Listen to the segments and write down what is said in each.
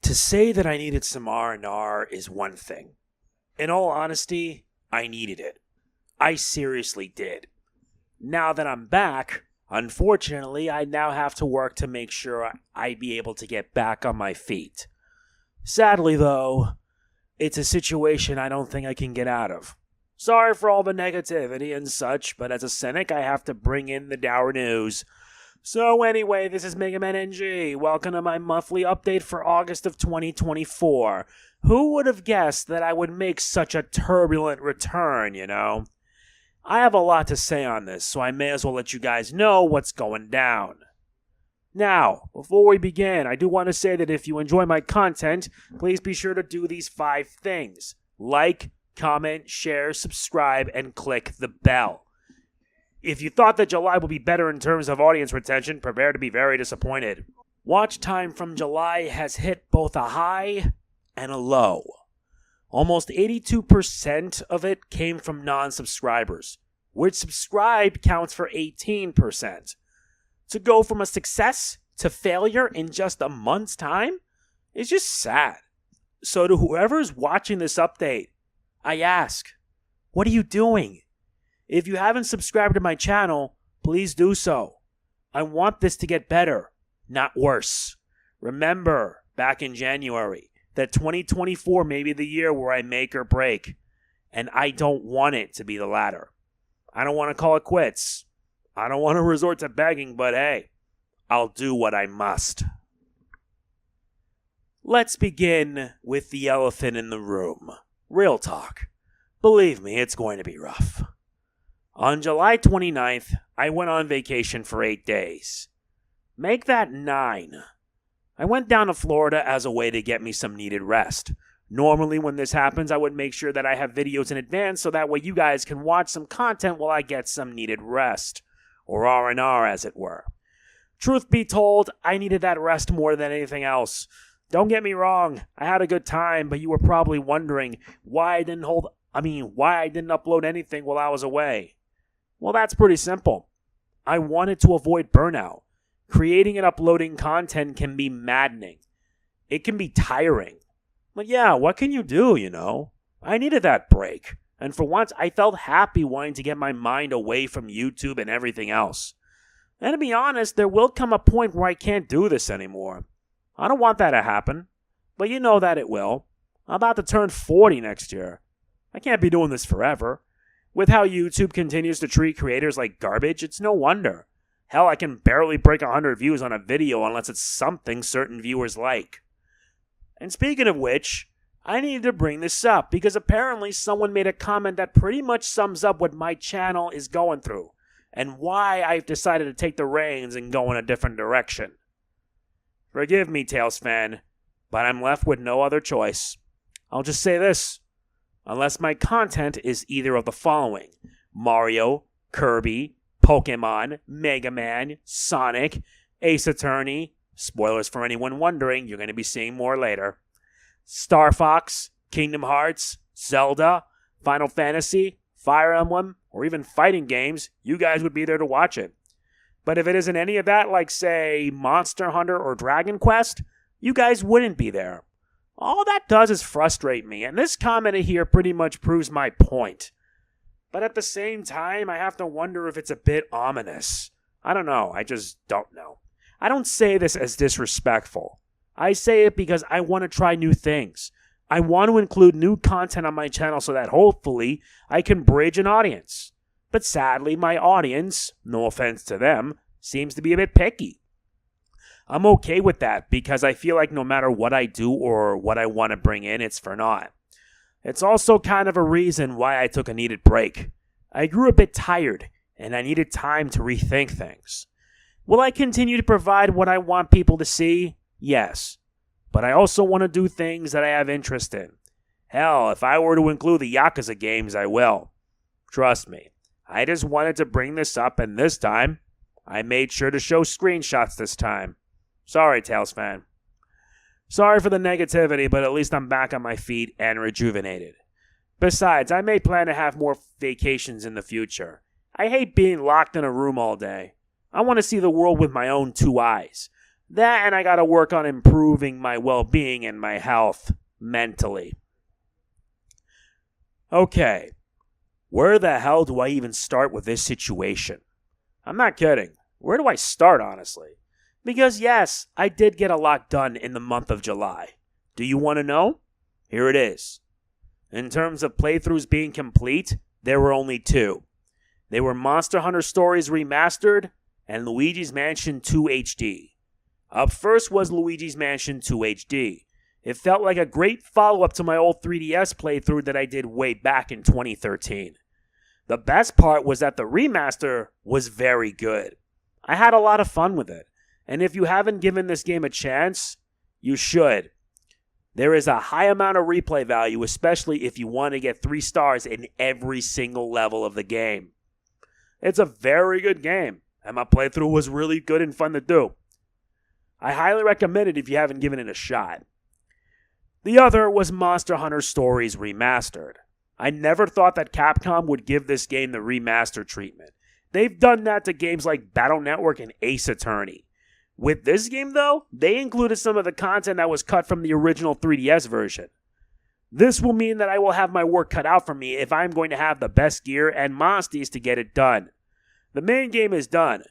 To say that I needed some R&R is one thing. In all honesty, I needed it. I seriously did. Now that I'm back, unfortunately, I now have to work to make sure I be able to get back on my feet. Sadly, though, it's a situation I don't think I can get out of. Sorry for all the negativity and such, but as a cynic, I have to bring in the dour news. So anyway, this is MegamanNG. Welcome to my monthly update for August of 2024. Who would have guessed that I would make such a turbulent return, you know? I have a lot to say on this, so I may as well let you guys know what's going down. Now, before we begin, I do want to say that if you enjoy my content, please be sure to do these 5 things. Like, comment, share, subscribe, and click the bell. If you thought that July would be better in terms of audience retention, prepare to be very disappointed. Watch time from July has hit both a high and a low. Almost 82% of it came from non-subscribers, which subscribed counts for 18%. To go from a success to failure in just a month's time is just sad. So to whoever's watching this update, I ask, what are you doing? If you haven't subscribed to my channel, please do so. I want this to get better, not worse. Remember, back in January, that 2024 may be the year where I make or break, and I don't want it to be the latter. I don't want to call it quits. I don't want to resort to begging, but hey, I'll do what I must. Let's begin with the elephant in the room. Real talk. Believe me, it's going to be rough. On July 29th, I went on vacation for 8 days. Make that 9. I went down to Florida as a way to get me some needed rest. Normally when this happens, I would make sure that I have videos in advance so that way you guys can watch some content while I get some needed rest. Or R&R as it were. Truth be told, I needed that rest more than anything else. Don't get me wrong, I had a good time, but you were probably wondering why I didn't upload anything while I was away. Well, that's pretty simple. I wanted to avoid burnout. Creating and uploading content can be maddening. It can be tiring. But yeah, what can you do, you know? I needed that break. And for once, I felt happy wanting to get my mind away from YouTube and everything else. And to be honest, there will come a point where I can't do this anymore. I don't want that to happen. But you know that it will. I'm about to turn 40 next year. I can't be doing this forever. With how YouTube continues to treat creators like garbage, it's no wonder. Hell, I can barely break 100 views on a video unless it's something certain viewers like. And speaking of which, I needed to bring this up because apparently someone made a comment that pretty much sums up what my channel is going through and why I've decided to take the reins and go in a different direction. Forgive me, Tales fan, but I'm left with no other choice. I'll just say this. Unless my content is either of the following: Mario, Kirby, Pokemon, Mega Man, Sonic, Ace Attorney, spoilers for anyone wondering, you're going to be seeing more later, Star Fox, Kingdom Hearts, Zelda, Final Fantasy, Fire Emblem, or even fighting games, you guys would be there to watch it. But if it isn't any of that, like say Monster Hunter or Dragon Quest, you guys wouldn't be there. All that does is frustrate me, and this comment here pretty much proves my point. But at the same time, I have to wonder if it's a bit ominous. I don't know, I just don't know. I don't say this as disrespectful. I say it because I want to try new things. I want to include new content on my channel so that hopefully I can bridge an audience. But sadly, my audience, no offense to them, seems to be a bit picky. I'm okay with that because I feel like no matter what I do or what I want to bring in, it's for naught. It's also kind of a reason why I took a needed break. I grew a bit tired and I needed time to rethink things. Will I continue to provide what I want people to see? Yes. But I also want to do things that I have interest in. Hell, if I were to include the Yakuza games, I will. Trust me. I just wanted to bring this up, and this time, I made sure to show screenshots this time. Sorry, Tales fan. Sorry for the negativity, but at least I'm back on my feet and rejuvenated. Besides, I may plan to have more vacations in the future. I hate being locked in a room all day. I want to see the world with my own 2 eyes. That and I gotta work on improving my well-being and my health mentally. Okay, where the hell do I even start with this situation? I'm not kidding. Where do I start, honestly? Because yes, I did get a lot done in the month of July. Do you want to know? Here it is. In terms of playthroughs being complete, there were only 2. They were Monster Hunter Stories Remastered and Luigi's Mansion 2 HD. Up first was Luigi's Mansion 2 HD. It felt like a great follow-up to my old 3DS playthrough that I did way back in 2013. The best part was that the remaster was very good. I had a lot of fun with it, and if you haven't given this game a chance, you should. There is a high amount of replay value, especially if you want to get 3 stars in every single level of the game. It's a very good game, and my playthrough was really good and fun to do. I highly recommend it if you haven't given it a shot. The other was Monster Hunter Stories Remastered. I never thought that Capcom would give this game the remaster treatment. They've done that to games like Battle Network and Ace Attorney. With this game, though, they included some of the content that was cut from the original 3DS version. This will mean that I will have my work cut out for me if I'm going to have the best gear and monsties to get it done. The main game is done,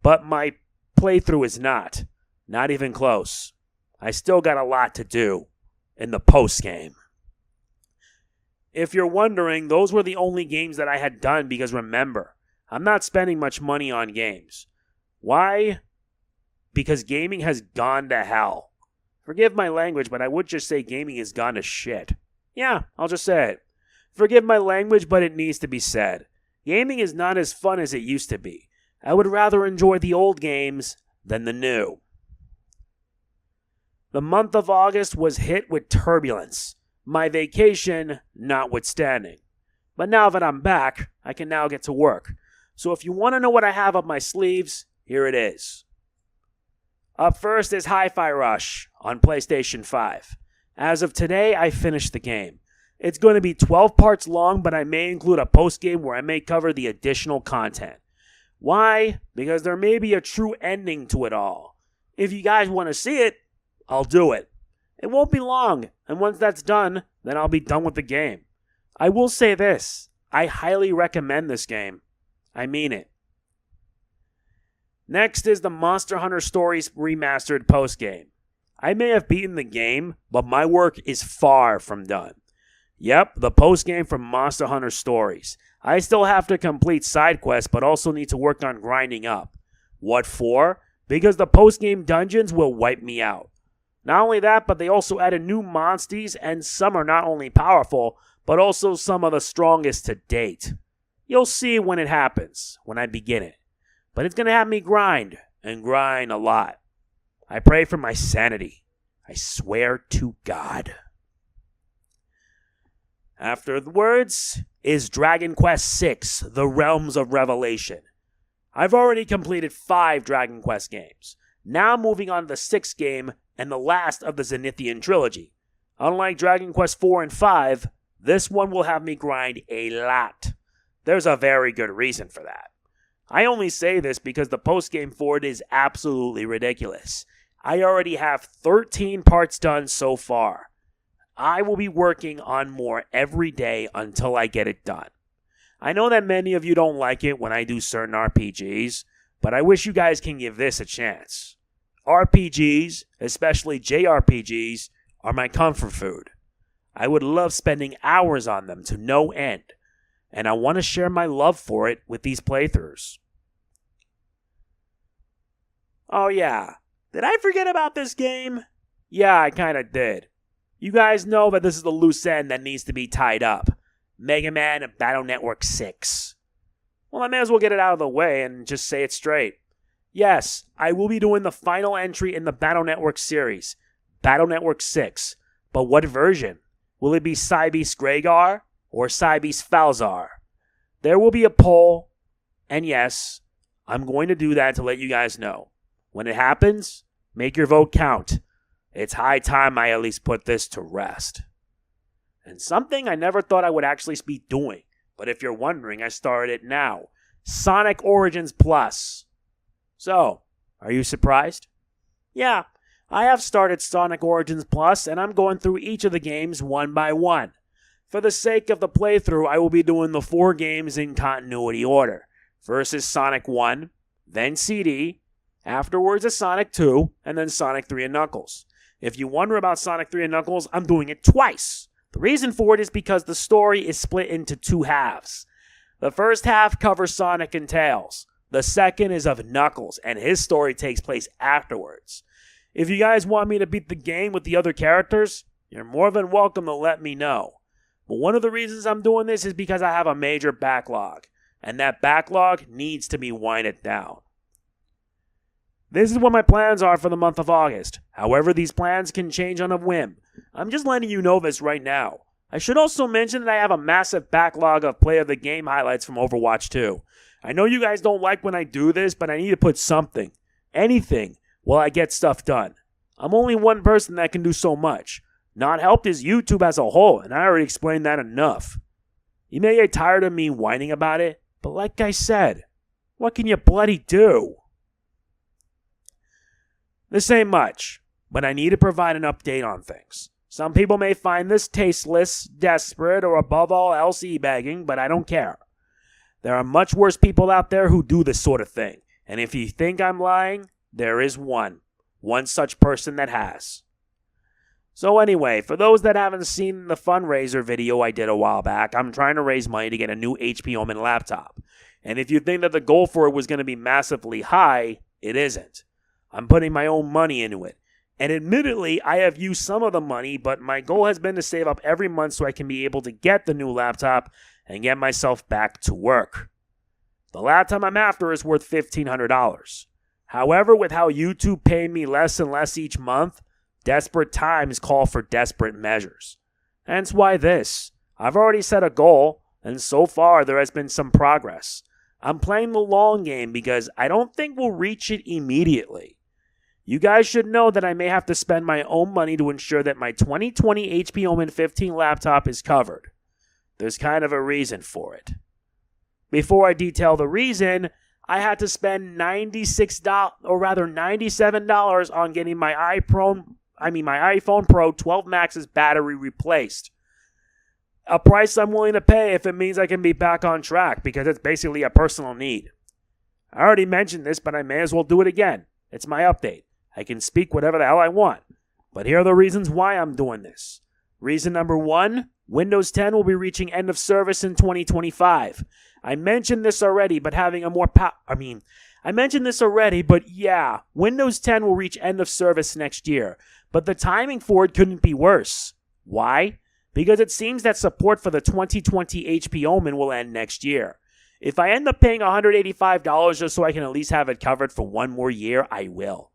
but my playthrough is not. Not even close. I still got a lot to do in the post-game. If you're wondering, those were the only games that I had done because remember, I'm not spending much money on games. Why? Because gaming has gone to hell. Forgive my language, but I would just say gaming has gone to shit. Yeah, I'll just say it. Forgive my language, but it needs to be said. Gaming is not as fun as it used to be. I would rather enjoy the old games than the new. The month of August was hit with turbulence, my vacation notwithstanding. But now that I'm back, I can now get to work. So if you want to know what I have up my sleeves, here it is. Up first is Hi-Fi Rush on PlayStation 5. As of today, I finished the game. It's going to be 12 parts long, but I may include a post-game where I may cover the additional content. Why? Because there may be a true ending to it all. If you guys want to see it, I'll do it. It won't be long, and once that's done, then I'll be done with the game. I will say this, I highly recommend this game. I mean it. Next is the Monster Hunter Stories Remastered postgame. I may have beaten the game, but my work is far from done. Yep, the postgame from Monster Hunter Stories. I still have to complete side quests, but also need to work on grinding up. What for? Because the postgame dungeons will wipe me out. Not only that, but they also added new monsties, and some are not only powerful, but also some of the strongest to date. You'll see when it happens, when I begin it. But it's going to have me grind, and grind a lot. I pray for my sanity. I swear to God. Afterwards is Dragon Quest VI, The Realms of Revelation. I've already completed 5 Dragon Quest games. Now moving on to the 6th game and the last of the Zenithian trilogy. Unlike Dragon Quest 4 and 5, this one will have me grind a lot. There's a very good reason for that. I only say this because the postgame for it is absolutely ridiculous. I already have 13 parts done so far. I will be working on more every day until I get it done. I know that many of you don't like it when I do certain RPGs, but I wish you guys can give this a chance. RPGs, especially JRPGs, are my comfort food. I would love spending hours on them to no end, and I want to share my love for it with these playthroughs. Oh yeah, did I forget about this game? Yeah, I kinda did. You guys know that this is the loose end that needs to be tied up. Mega Man and Battle Network 6. Well, I may as well get it out of the way and just say it straight. Yes, I will be doing the final entry in the Battle Network series, Battle Network 6. But what version? Will it be Cybeast Gregar or Cybeast Falzar? There will be a poll, and yes, I'm going to do that to let you guys know. When it happens, make your vote count. It's high time I at least put this to rest. And something I never thought I would actually be doing, but if you're wondering, I started it now. Sonic Origins Plus. So, are you surprised? Yeah, I have started Sonic Origins Plus, and I'm going through each of the games one by one. For the sake of the playthrough, I will be doing the 4 games in continuity order. First is Sonic 1, then CD, afterwards is Sonic 2, and then Sonic 3 and Knuckles. If you wonder about Sonic 3 and Knuckles, I'm doing it twice. The reason for it is because the story is split into 2 halves. The first half covers Sonic and Tails. The second is of Knuckles, and his story takes place afterwards. If you guys want me to beat the game with the other characters, you're more than welcome to let me know. But one of the reasons I'm doing this is because I have a major backlog, and that backlog needs to be winded down. This is what my plans are for the month of August. However, these plans can change on a whim. I'm just letting you know this right now. I should also mention that I have a massive backlog of play of the game highlights from Overwatch 2. I know you guys don't like when I do this, but I need to put something, anything, while I get stuff done. I'm only one person that can do so much. Not helped is YouTube as a whole, and I already explained that enough. You may get tired of me whining about it, but like I said, what can you bloody do? This ain't much, but I need to provide an update on things. Some people may find this tasteless, desperate, or above all else e-bagging, but I don't care. There are much worse people out there who do this sort of thing, and if you think I'm lying, there is one such person that has. So anyway, for those that haven't seen the fundraiser video I did a while back, I'm trying to raise money to get a new HP Omen laptop. And if you think that the goal for it was going to be massively high, it isn't. I'm putting my own money into it. And admittedly, I have used some of the money, but my goal has been to save up every month so I can be able to get the new laptop and get myself back to work. The laptop I'm after is worth $1,500. However, with how YouTube paying me less and less each month, desperate times call for desperate measures. Hence why this. I've already set a goal, and so far there has been some progress. I'm playing the long game because I don't think we'll reach it immediately. You guys should know that I may have to spend my own money to ensure that my 2020 HP Omen 15 laptop is covered. There's kind of a reason for it. Before I detail the reason, I had to spend $97 on getting my iPhone Pro 12 Max's battery replaced. A price I'm willing to pay if it means I can be back on track because it's basically a personal need. I already mentioned this, but I may as well do it again. It's my update. I can speak whatever the hell I want. But here are the reasons why I'm doing this. Reason number 1, Windows 10 will be reaching end of service in 2025. I mentioned this already, but yeah, Windows 10 will reach end of service next year. But the timing for it couldn't be worse. Why? Because it seems that support for the 2020 HP Omen will end next year. If I end up paying $185 just so I can at least have it covered for one more year, I will.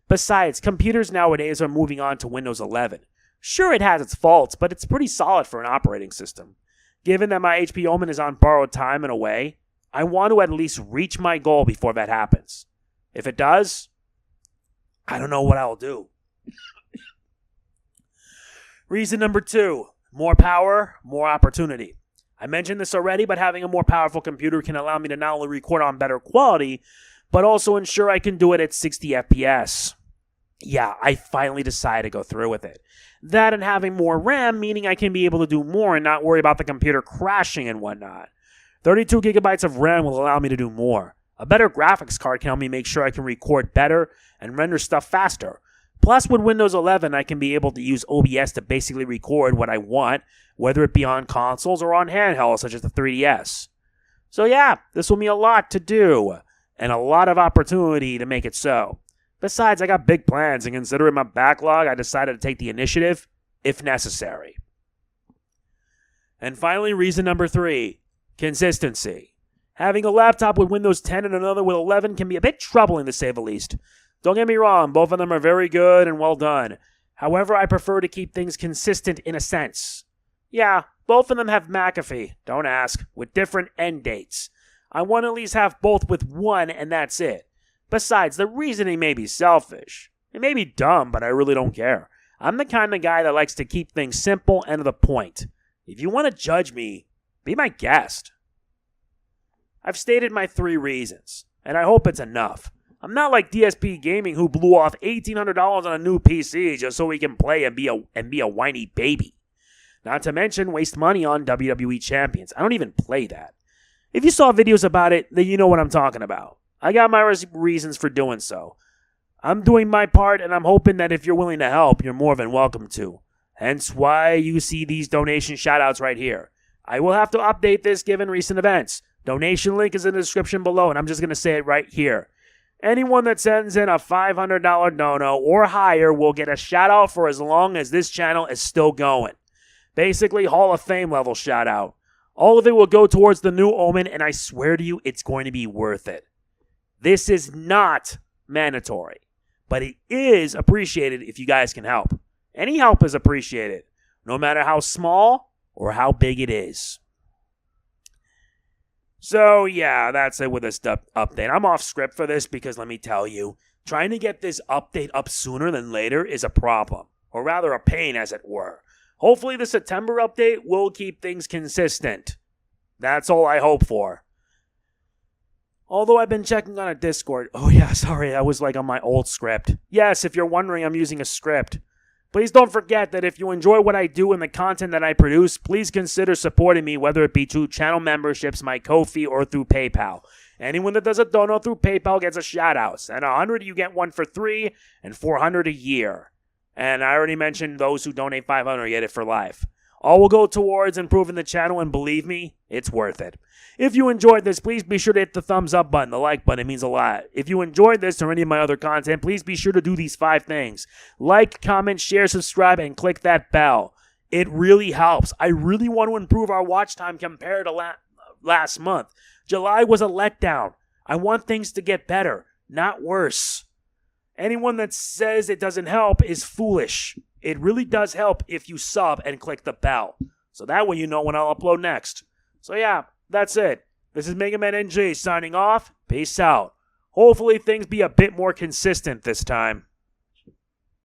Besides, computers nowadays are moving on to Windows 11. Sure, it has its faults, but it's pretty solid for an operating system. Given that my HP Omen is on borrowed time in a way, I want to at least reach my goal before that happens. If it does, I don't know what I'll do. Reason number 2, more power, more opportunity. I mentioned this already, but having a more powerful computer can allow me to not only record on better quality, but also ensure I can do it at 60 FPS. Yeah, I finally decided to go through with it. That and having more RAM, meaning I can be able to do more and not worry about the computer crashing and whatnot. 32 gigabytes of RAM will allow me to do more. A better graphics card can help me make sure I can record better and render stuff faster. Plus, with Windows 11, I can be able to use OBS to basically record what I want, whether it be on consoles or on handhelds such as the 3DS. So yeah, this will mean a lot to do, and a lot of opportunity to make it so. Besides, I got big plans, and considering my backlog, I decided to take the initiative, if necessary. And finally, reason number 3, consistency. Having a laptop with Windows 10 and another with 11 can be a bit troubling to say the least. Don't get me wrong, both of them are very good and well done. However, I prefer to keep things consistent in a sense. Yeah, both of them have McAfee, don't ask, with different end dates. I want to at least have both with one and that's it. Besides, the reasoning may be selfish. It may be dumb, but I really don't care. I'm the kind of guy that likes to keep things simple and to the point. If you want to judge me, be my guest. I've stated my 3 reasons, and I hope it's enough. I'm not like DSP Gaming who blew off $1,800 on a new PC just so he can play and be a whiny baby. Not to mention waste money on WWE champions. I don't even play that. If you saw videos about it, then you know what I'm talking about. I got my reasons for doing so. I'm doing my part, and I'm hoping that if you're willing to help, you're more than welcome to. Hence why you see these donation shoutouts right here. I will have to update this given recent events. Donation link is in the description below, and I'm just going to say it right here. Anyone that sends in a $500 dono or higher will get a shoutout for as long as this channel is still going. Basically, Hall of Fame level shoutout. All of it will go towards the new Omen, and I swear to you, it's going to be worth it. This is not mandatory, but it is appreciated if you guys can help. Any help is appreciated, no matter how small or how big it is. So, yeah, that's it with this update. I'm off script for this because, let me tell you, trying to get this update up sooner than later is a problem, or rather a pain, as it were. Hopefully the September update will keep things consistent. That's all I hope for. Although I've been checking on a Discord. Oh yeah, sorry, I was like on my old script. Yes, if you're wondering, I'm using a script. Please don't forget that if you enjoy what I do and the content that I produce, please consider supporting me, whether it be through channel memberships, my Ko-fi, or through PayPal. Anyone that does a dono through PayPal gets a shout-out. And 100 you get one for 3, and 400 a year. And I already mentioned those who donate 500 get it for life. All will go towards improving the channel, and believe me, it's worth it. If you enjoyed this, please be sure to hit the thumbs up button, the like button. It means a lot. If you enjoyed this or any of my other content, please be sure to do these 5 things. Like, comment, share, subscribe, and click that bell. It really helps. I really want to improve our watch time compared to last month. July was a letdown. I want things to get better, not worse. Anyone that says it doesn't help is foolish. It really does help if you sub and click the bell. So that way you know when I'll upload next. So yeah, that's it. This is MegamanNG signing off. Peace out. Hopefully things be a bit more consistent this time.